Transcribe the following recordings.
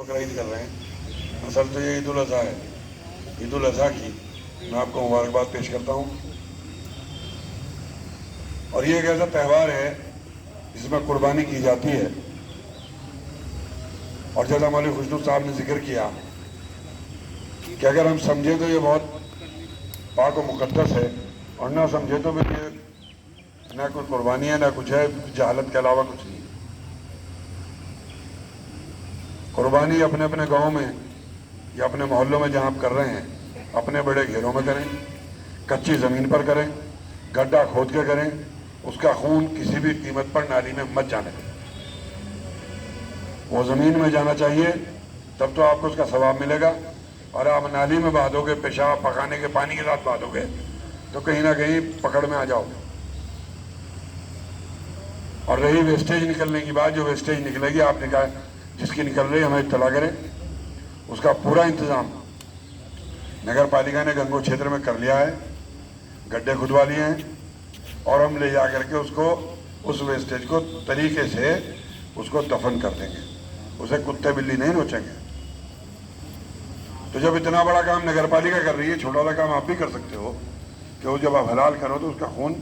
بقرہ عید کر رہے ہیں. اصل تو یہ عید الاضحیٰ ہے. عید الاضحیٰ کی میں آپ کو مبارکباد پیش کرتا ہوں. اور یہ ایک ایسا تہوار ہے جس میں قربانی کی جاتی ہے. اور جیسا مولوی خوشنو صاحب نے ذکر کیا کہ اگر ہم سمجھیں تو یہ بہت پاک و مقدس ہے، اور نہ سمجھے تو پھر یہ نہ کوئی قربانی ہے نہ کچھ ہے، جہالت کے علاوہ کچھ نہیں. قربانی اپنے اپنے گاؤں میں یا اپنے محلوں میں جہاں آپ کر رہے ہیں اپنے بڑے گھیروں میں کریں، کچی زمین پر کریں، گڈھا کھود کے کریں. اس کا خون کسی بھی قیمت پر نالی میں مت جانے دیں. وہ زمین میں جانا چاہیے، تب تو آپ کو اس کا ثواب ملے گا. اور آپ نالی میں بہا دو گے، پیشاب پکانے کے پانی کے ساتھ بہا دو گے تو کہیں نہ کہیں پکڑ میں آ جاؤ گے. اور رہی ویسٹیج نکلنے کی بات، جو ویسٹیج نکلے گی آپ نے کہا جس کی نکل رہی ہمیں اطلاع کریں. اس کا پورا انتظام نگر پالیکا نے گنگو چھیتر میں کر لیا ہے، گڈھے کھدوا لیے ہیں، اور ہم لے جا کر کے اس ویسٹیج کو طریقے سے اس کو دفن کر دیں گے. اسے کتے بلی نہیں نوچیں گے. تو جب اتنا بڑا کام نگر پالیکا کر رہی ہے، چھوٹا سا کام آپ بھی کر سکتے ہو کہ وہ جب آپ حلال کرو تو اس کا خون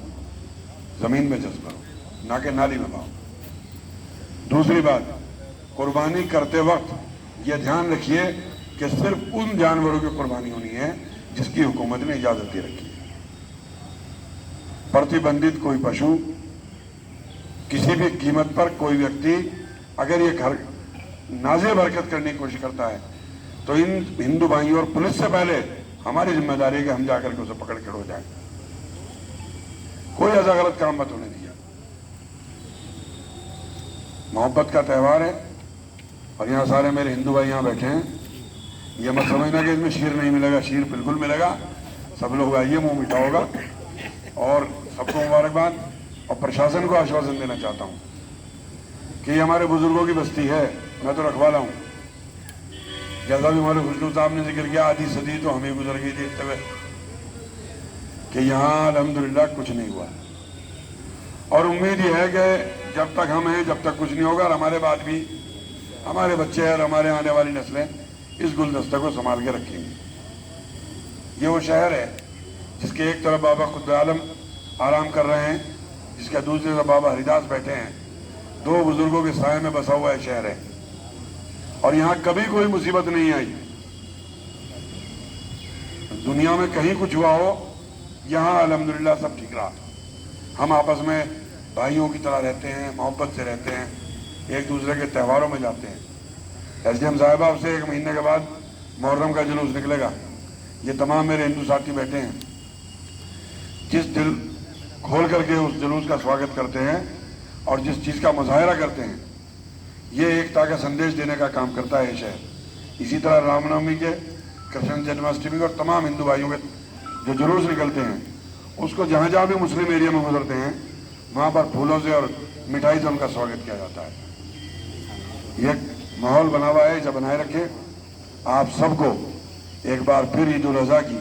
زمین میں جذب کرو، نہ کہ نالی میں بہاؤ. دوسری بات، قربانی کرتے وقت یہ دھیان رکھیے کہ صرف ان جانوروں کی قربانی ہونی ہے جس کی حکومت نے اجازت دے رکھی ہے. پرتیبندھت کوئی پشو کسی بھی قیمت پر کوئی ویکتی اگر یہ گھر نازل حرکت کرنے کی کوشش کرتا ہے تو ان ہندو بھائیوں اور پولیس سے پہلے ہماری ذمہ داری ہے کہ ہم جا کر کے اسے پکڑ کے ہو جائیں. کوئی ایسا غلط کام مت ہونے دیا. محبت کا تہوار ہے، اور یہاں سارے میرے ہندو بھائی یہاں بیٹھے ہیں. یہ مت سمجھنا کہ اس میں شیر نہیں ملے گا، شیر بالکل ملے گا. سب لوگ آئیے، منہ میٹھا ہوگا. اور سب کو مبارکباد. اور پرشاسن کو آشواسن دینا چاہتا ہوں کہ یہ ہمارے بزرگوں کی بستی ہے، میں تو رکھوالا ہوں. جیسا بھی مولوی خوشنو صاحب نے ذکر کیا، آدھی صدی تو ہمیں گزر گئی دیکھتے ہوئے کہ یہاں الحمدللہ کچھ نہیں ہوا. اور امید یہ ہے کہ جب تک ہم ہیں جب تک کچھ نہیں ہوگا، اور ہمارے بعد بھی ہمارے بچے اور ہمارے آنے والی نسلیں اس گلدستے کو سنبھال کے رکھیں گی. یہ وہ شہر ہے جس کے ایک طرف بابا خود عالم آرام کر رہے ہیں، جس کے دوسری طرف بابا ہری داس بیٹھے ہیں. دو بزرگوں کے سائے میں بسا ہوا ہے شہر ہے، اور یہاں کبھی کوئی مصیبت نہیں آئی. دنیا میں کہیں کچھ ہوا ہو، یہاں الحمدللہ سب ٹھیک رہا. ہم آپس میں بھائیوں کی طرح رہتے ہیں، محبت سے رہتے ہیں، ایک دوسرے کے تہواروں میں جاتے ہیں. ایس ڈی ایم صاحب آپ سے 1 مہینے کے بعد محرم کا جلوس نکلے گا. یہ تمام میرے ہندو ساتھی بیٹھے ہیں، جس دل کھول کر کے اس جلوس کا سواگت کرتے ہیں اور جس چیز کا مظاہرہ کرتے ہیں، یہ ایکتا کا سندیش دینے کا کام کرتا ہے یہ شہر. اسی طرح رام نومی کے، کرشن جنماشٹمی کے اور تمام ہندو بھائیوں کے جو جلوس نکلتے ہیں، اس کو جہاں جہاں بھی مسلم ایریا میں گزرتے ہیں وہاں پر پھولوں سے اور مٹھائی سے ان کا سواگت کیا جاتا ہے. یہ ماحول بنا ہوا ہے، اسے بنائے رکھے. آپ سب کو ایک بار پھر عید الاضحیٰ کی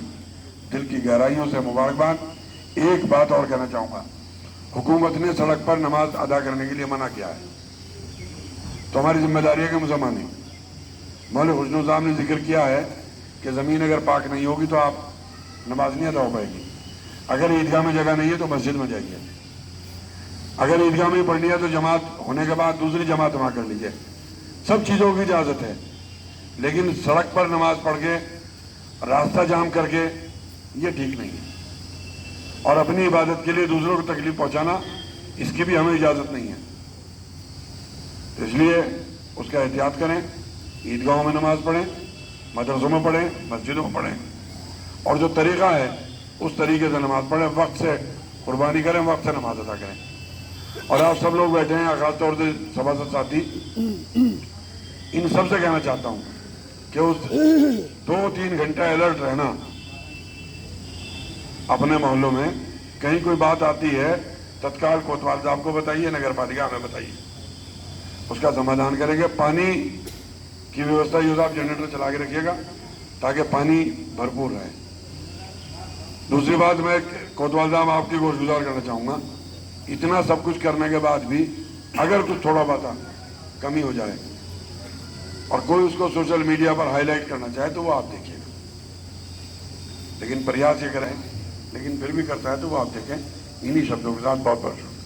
دل کی گہرائیوں سے مبارکباد. ایک بات اور کہنا چاہوں گا، حکومت نے سڑک پر نماز ادا کرنے کے لیے منع کیا ہے، تو ہماری ذمہ داری ہے کہ ہم مانیں. مولوی خوشنو صاحب نے ذکر کیا ہے کہ زمین اگر پاک نہیں ہوگی تو آپ نماز نہیں ادا ہو پائے گی. اگر عیدگاہ میں جگہ نہیں ہے تو مسجد میں جائیے. اگر عیدگاہ میں پڑھنی ہے تو جماعت ہونے کے بعد دوسری جماعت وہاں کر لیجیے. سب چیزوں کی اجازت ہے، لیکن سڑک پر نماز پڑھ کے راستہ جام کر کے یہ ٹھیک نہیں ہے. اور اپنی عبادت کے لیے دوسروں کو تکلیف پہنچانا، اس کی بھی ہمیں اجازت نہیں ہے. تو اس لیے اس کا احتیاط کریں. عیدگاہوں میں نماز پڑھیں، مدرسوں میں پڑھیں، مسجدوں میں پڑھیں، اور جو طریقہ ہے اس طریقے سے نماز پڑھیں. وقت سے قربانی کریں، وقت سے نماز ادا کریں. اور آپ سب لوگ بیٹھے ہیں، خاص طور سے سبھاسد ساتھی، ان سب سے کہنا چاہتا ہوں کہ اس 2-3 گھنٹہ الرٹ رہنا. اپنے محلوں میں کہیں کوئی بات آتی ہے، تتکال کوتوال صاحب کو بتائیے، نگر پالیکا ہمیں بتائیے، اس کا سمادھان کریں گے. پانی کی ویوستھا یہ صاحب جنریٹر چلا کے رکھیے گا تاکہ پانی بھرپور رہے. دوسری بات، میں کوتوال صاحب آپ کی گوش گزار کرنا چاہوں گا، اتنا سب کچھ کرنے کے بعد بھی اگر کچھ تھوڑا بہت کمی ہو جائے اور کوئی اس کو سوشل میڈیا پر ہائی لائٹ کرنا چاہے تو وہ آپ دیکھیے گا، لیکن پریاس یہ کریں لیکن پھر بھی کرتا ہے تو وہ آپ دیکھیں. انہی شبدوں کے ساتھ بہت بہت شکریہ.